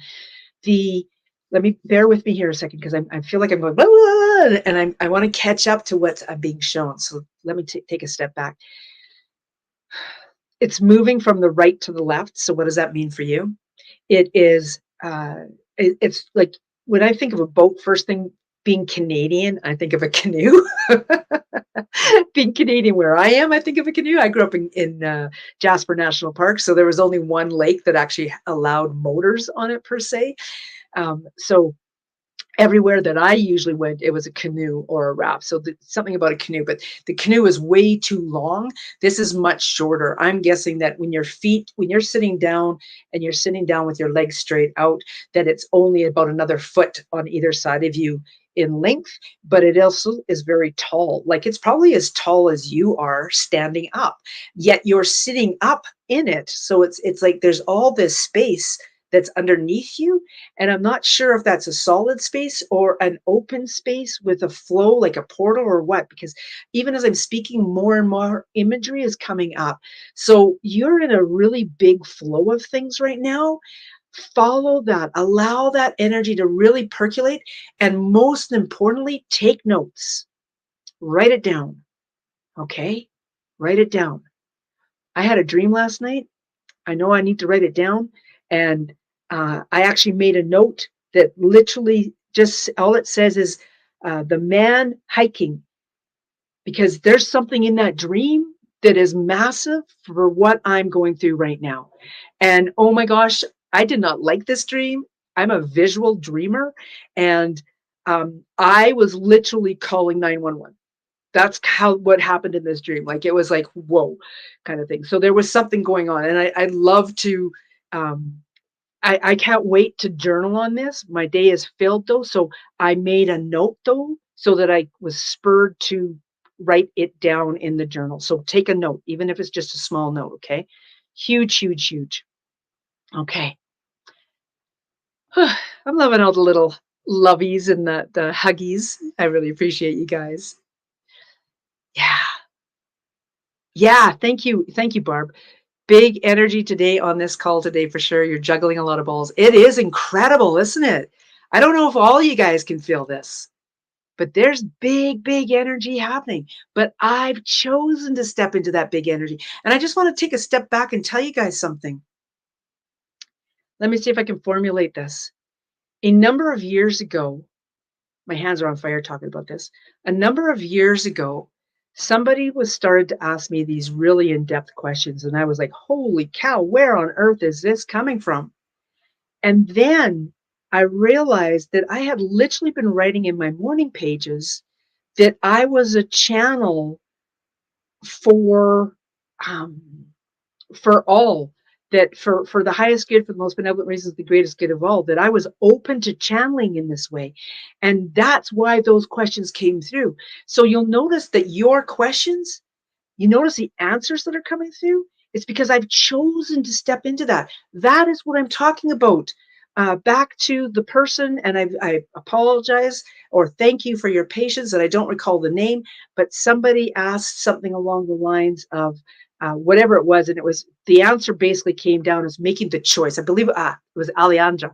the Let me bear with me here a second because I feel like I'm going blah, blah, blah, and I want to catch up to what I'm being shown. So let me take a step back. It's moving from the right to the left. So what does that mean for you? It is, it's like when I think of a boat, first thing being Canadian, I think of a canoe. Being Canadian where I am, I think of a canoe. I grew up in Jasper National Park, so there was only one lake that actually allowed motors on it per se. So everywhere that I usually went, it was a canoe or a raft. So something about a canoe, but the canoe is way too long. This is much shorter. I'm guessing that when you're sitting down and you're sitting down with your legs straight out, that it's only about another foot on either side of you in length, but it also is very tall. Like it's probably as tall as you are standing up, yet you're sitting up in it. So it's like there's all this space that's underneath you. And I'm not sure if that's a solid space or an open space with a flow like a portal or what, because even as I'm speaking, more and more imagery is coming up. So you're in a really big flow of things right now. Follow that. Allow that energy to really percolate. And most importantly, take notes. Write it down. Okay? Write it down. I had a dream last night. I know I need to write it down. And I actually made a note that literally just all it says is the man hiking, because there's something in that dream that is massive for what I'm going through right now. And oh my gosh, I did not like this dream. I'm a visual dreamer. And I was literally calling 911. That's how what happened in this dream. Like it was like, whoa, kind of thing. So there was something going on. And I love to um, I can't wait to journal on this. My day is filled though. So I made a note though, so that I was spurred to write it down in the journal. So take a note, even if it's just a small note. Okay. Huge, huge, huge. Okay. I'm loving all the little lovies and the huggies. I really appreciate you guys. Yeah. Yeah. Thank you. Thank you, Barb. Big energy today on this call today for sure. You're juggling a lot of balls. It is incredible, isn't it? I don't know if all you guys can feel this, but there's big, big energy happening. But I've chosen to step into that big energy. And I just want to take a step back and tell you guys something. Let me see if I can formulate this. A number of years ago, my hands are on fire talking about this. A number of years ago, somebody was started to ask me these really in-depth questions. And I was like, holy cow, where on earth is this coming from? And then I realized that I had literally been writing in my morning pages that I was a channel for um, for all, that for the highest good, for the most benevolent reasons, the greatest good of all, that I was open to channeling in this way. And that's why those questions came through. So you'll notice that your questions, you notice the answers that are coming through. It's because I've chosen to step into that. That is what I'm talking about. Back to the person, and I apologize or thank you for your patience that I don't recall the name, but somebody asked something along the lines of whatever it was, and it was the answer basically came down as making the choice. I believe it was Alejandra.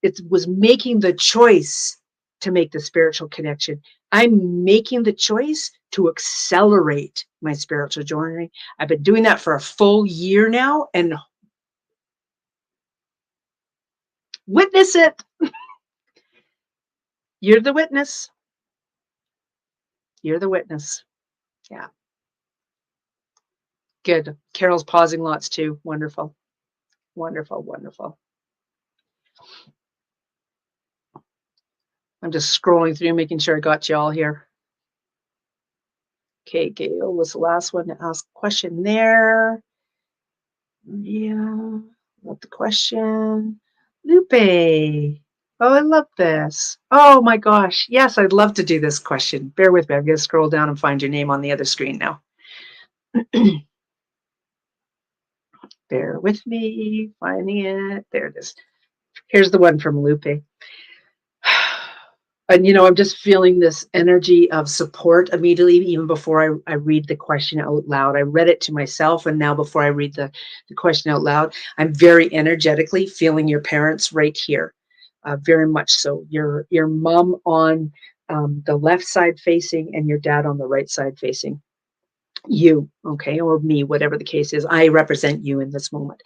It was making the choice to make the spiritual connection. I'm making the choice to accelerate my spiritual journey. I've been doing that for a full year now, and witness it. You're the witness. You're the witness. Yeah. Good. Carol's pausing lots too. Wonderful. Wonderful. Wonderful. I'm just scrolling through, making sure I got you all here. Okay, Gail was the last one to ask a question there. Yeah, love the question. Lupe. Oh, I love this. Oh my gosh. Yes, I'd love to do this question. Bear with me. I'm going to scroll down and find your name on the other screen now. Bear with me. Finding it. There it is. Here's the one from Lupe. And, I'm just feeling this energy of support immediately, even before I read the question out loud. I read it to myself, and now before I read the question out loud, I'm very energetically feeling your parents right here. Very much so. Your mom on the left side facing, and your dad on the right side facing you, okay, or me, whatever the case is. I represent you in this moment.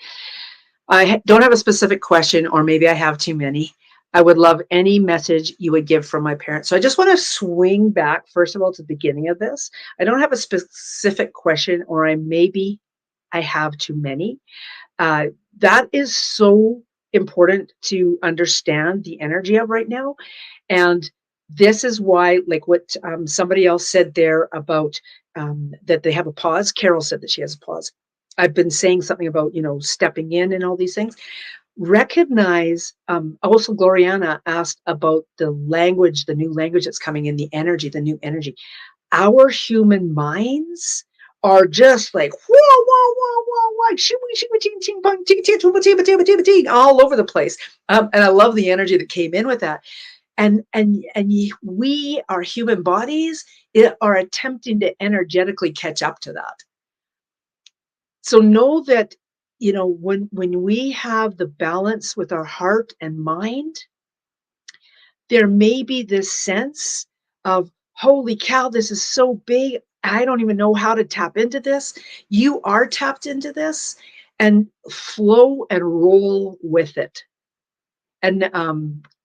I don't have a specific question, or maybe I have too many. I would love any message you would give from my parents. So I just want to swing back, first of all, to the beginning of this. I don't have a specific question, or I have too many. That is so important to understand the energy of right now. And this is why, like what somebody else said there about that they have a pause. Carol said that she has a pause. I've been saying something about, stepping in and all these things. Recognize, also Gloriana asked about the language, the new language that's coming in, the energy, the new energy. Our human minds are just like whoa, whoa, whoa, whoa, whoa, all over the place. And I love the energy that came in with that. And we, our human bodies, are attempting to energetically catch up to that. So know that when we have the balance with our heart and mind, there may be this sense of, holy cow, this is so big. I don't even know how to tap into this. You are tapped into this, and flow and roll with it. And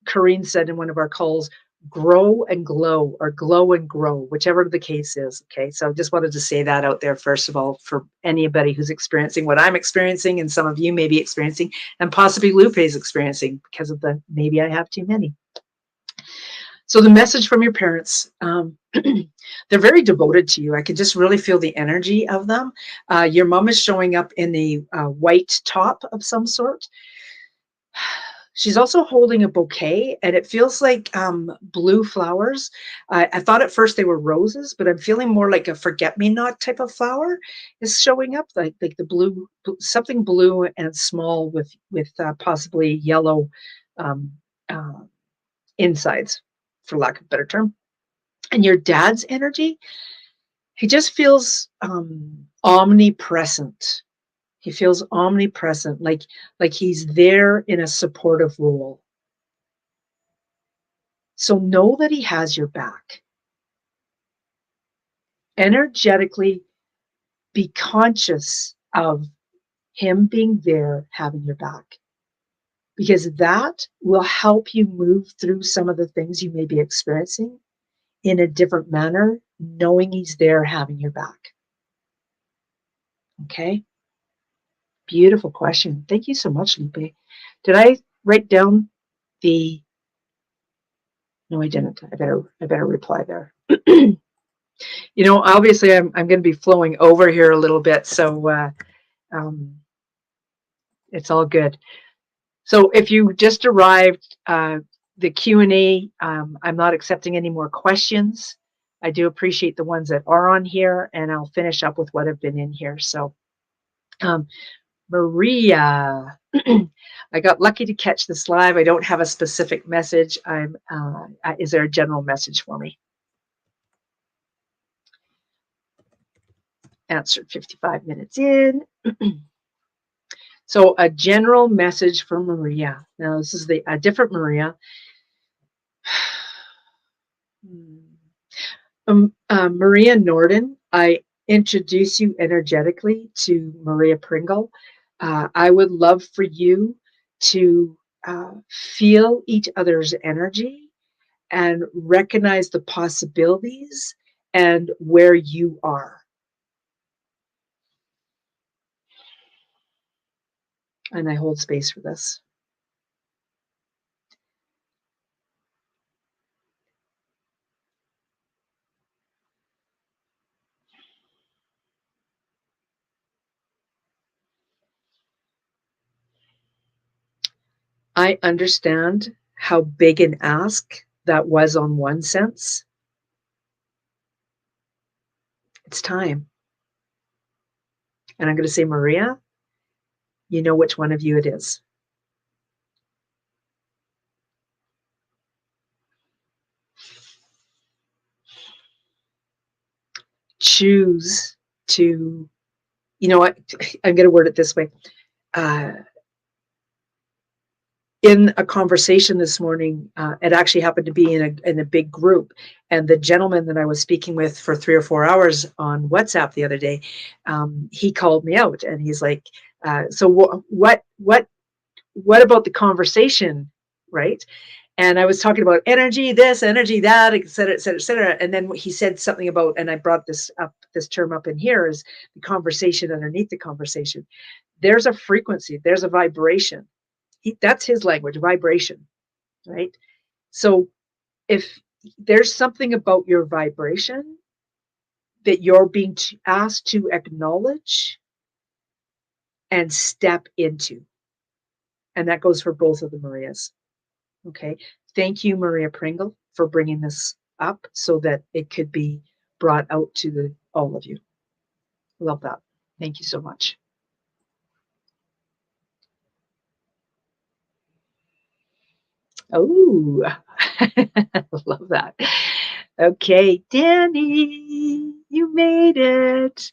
Corrine said in one of our calls, grow and glow, or glow and grow, whichever the case is. Okay. So I just wanted to say that out there, first of all, for anybody who's experiencing what I'm experiencing, and some of you may be experiencing, and possibly Lupe is experiencing because of the maybe I have too many. So the message from your parents, they're very devoted to you. I can just really feel the energy of them. Your mom is showing up in a white top of some sort. She's also holding a bouquet, and it feels like blue flowers. I thought at first they were roses, but I'm feeling more like a forget-me-not type of flower is showing up, like the blue, something blue and small with possibly yellow um, uh, insides, for lack of a better term. And your dad's energy, he just feels omnipresent. He feels omnipresent, like he's there in a supportive role. So know that he has your back. Energetically be conscious of him being there, having your back, because that will help you move through some of the things you may be experiencing in a different manner, knowing he's there, having your back. Okay. Beautiful question. Thank you so much, Lupe. Did I write down the? No, I didn't. I better reply there. Obviously, I'm going to be flowing over here a little bit, so um, it's all good. So if you just arrived, the Q&A, I'm not accepting any more questions. I do appreciate the ones that are on here, and I'll finish up with what have been in here. So, Maria, I got lucky to catch this live. I don't have a specific message. Is there a general message for me? Answered 55 minutes in. So a general message for Maria. Now this is a different Maria. Maria Norden, I introduce you energetically to Maria Pringle. I would love for you to feel each other's energy and recognize the possibilities and where you are. And I hold space for this. I understand how big an ask that was on one sense. It's time. And I'm going to say, Maria, you know which one of you it is. Choose to, you know what, I'm going to word it this way. In a conversation this morning, it actually happened to be in a big group, and the gentleman that I was speaking with for 3 or 4 hours on WhatsApp the other day, he called me out, and he's like, "So what about the conversation, right?" And I was talking about energy, this, energy, that, et cetera, et cetera, et cetera. And then he said something about, and I brought this term up in here, is the conversation underneath the conversation. There's a frequency, there's a vibration. That's his language, vibration, right? So if there's something about your vibration that you're being asked to acknowledge and step into, and that goes for both of the Marias. Okay. Thank you, Maria Pringle, for bringing this up so that it could be brought out to all of you. Love that. Thank you so much. Oh, love that. Okay, Danny, you made it.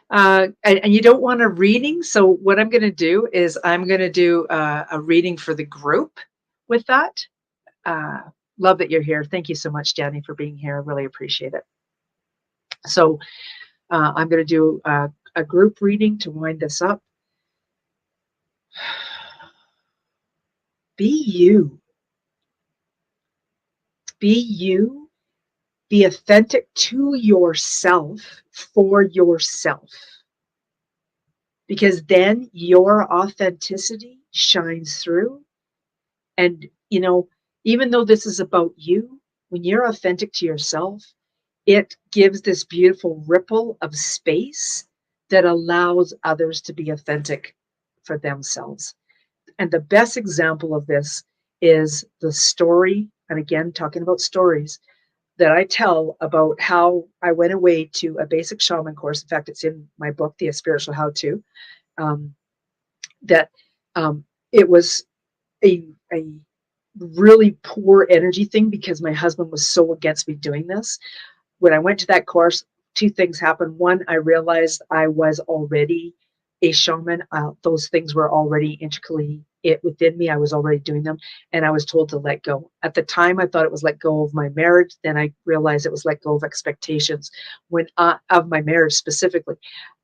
And you don't want a reading. So what I'm going to do is I'm going to do a reading for the group with that. Uh, Love that you're here. Thank you so much, Danny, for being here. I really appreciate it. So I'm going to do a group reading to wind this up. Be you. Be you. Be authentic to yourself for yourself. Because then your authenticity shines through. And, even though this is about you, when you're authentic to yourself, it gives this beautiful ripple of space that allows others to be authentic for themselves. And the best example of this is the story, and again, talking about stories that I tell about how I went away to a basic shaman course. In fact, it's in my book, The Spiritual How To. Um, that it was a really poor energy thing because my husband was so against me doing this. When I went to that course, two things happened. One, I realized I was already a shaman. Those things were already intricately within me. I was already doing them, and I was told to let go. At the time, I thought it was let go of my marriage. Then I realized it was let go of expectations of my marriage specifically.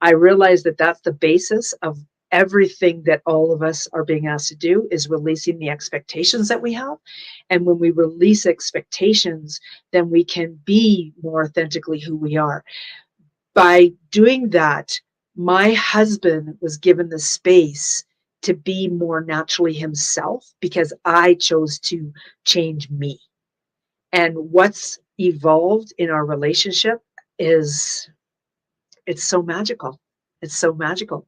I realized that that's the basis of everything that all of us are being asked to do is releasing the expectations that we have. And when we release expectations, then we can be more authentically who we are. By doing that, my husband was given the space to be more naturally himself because I chose to change me. And what's evolved in our relationship is it's so magical. It's so magical.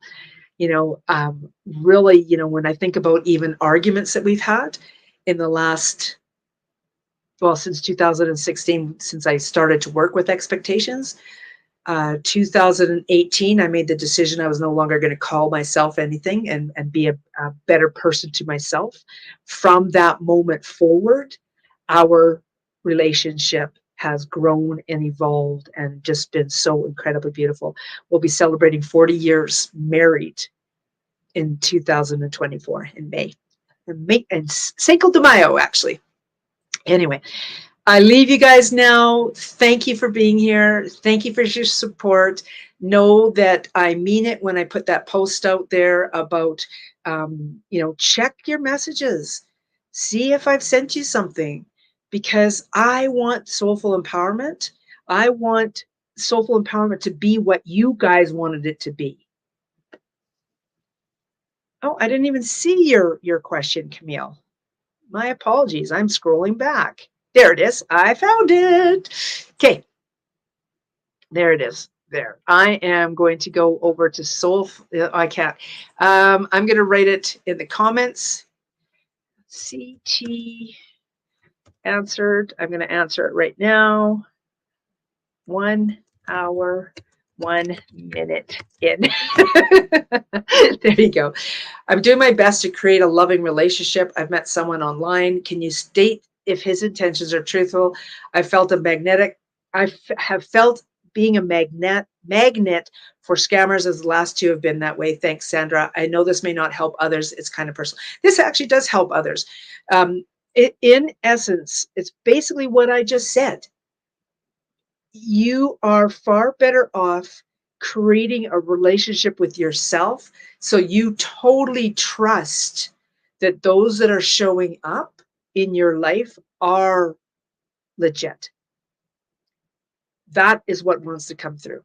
Really, when I think about even arguments that we've had in the last, well, since 2016, since I started to work with expectations, 2018, I made the decision I was no longer going to call myself anything and be a better person to myself. From that moment forward, our relationship has grown and evolved and just been so incredibly beautiful. We'll be celebrating 40 years married in 2024 in May. And Cinco de Mayo, actually. Anyway, I leave you guys now. Thank you for being here. Thank you for your support. Know that I mean it when I put that post out there about, check your messages. See if I've sent you something because I want soulful empowerment. I want soulful empowerment to be what you guys wanted it to be. Oh, I didn't even see your question, Camille. My apologies. I'm scrolling back. There it is. I found it. Okay. There it is. There. I am going to go over to Soul. I can't. I'm going to write it in the comments. CT answered. I'm going to answer it right now. 1 hour, 1 minute in. There you go. I'm doing my best to create a loving relationship. I've met someone online. Can you state if his intentions are truthful? I felt a magnetic. Have felt being a magnet for scammers as the last two have been that way. Thanks, Sandra. I know this may not help others. It's kind of personal. This actually does help others. In essence, it's basically what I just said. You are far better off creating a relationship with yourself so you totally trust that those that are showing up in your life are legit. That is what wants to come through.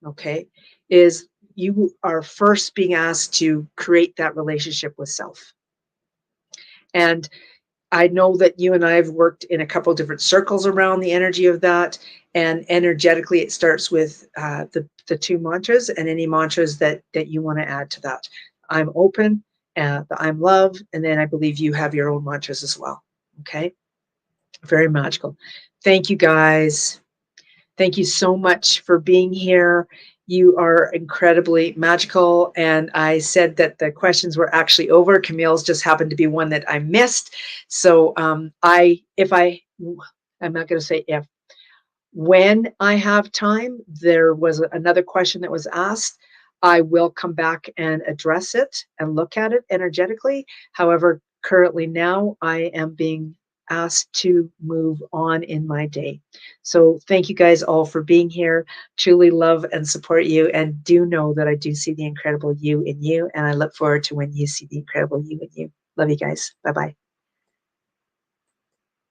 Okay, is you are first being asked to create that relationship with self. And I know that you and I have worked in a couple of different circles around the energy of that. And energetically, it starts with the two mantras and any mantras that you want to add to that. I'm open, I'm love, and then I believe you have your own mantras as well. Okay, very magical. Thank you, guys. Thank you so much for being here. You are incredibly magical. And I said that the questions were actually over. Camille's just happened to be one that I missed. So I'm not going to say if, when I have time, there was another question that was asked. I will come back and address it and look at it energetically. However, currently now I am being asked to move on in my day. So thank you guys all for being here. Truly love and support you, and do know that I do see the incredible you in you, and I look forward to when you see the incredible you in you. Love you guys. Bye bye.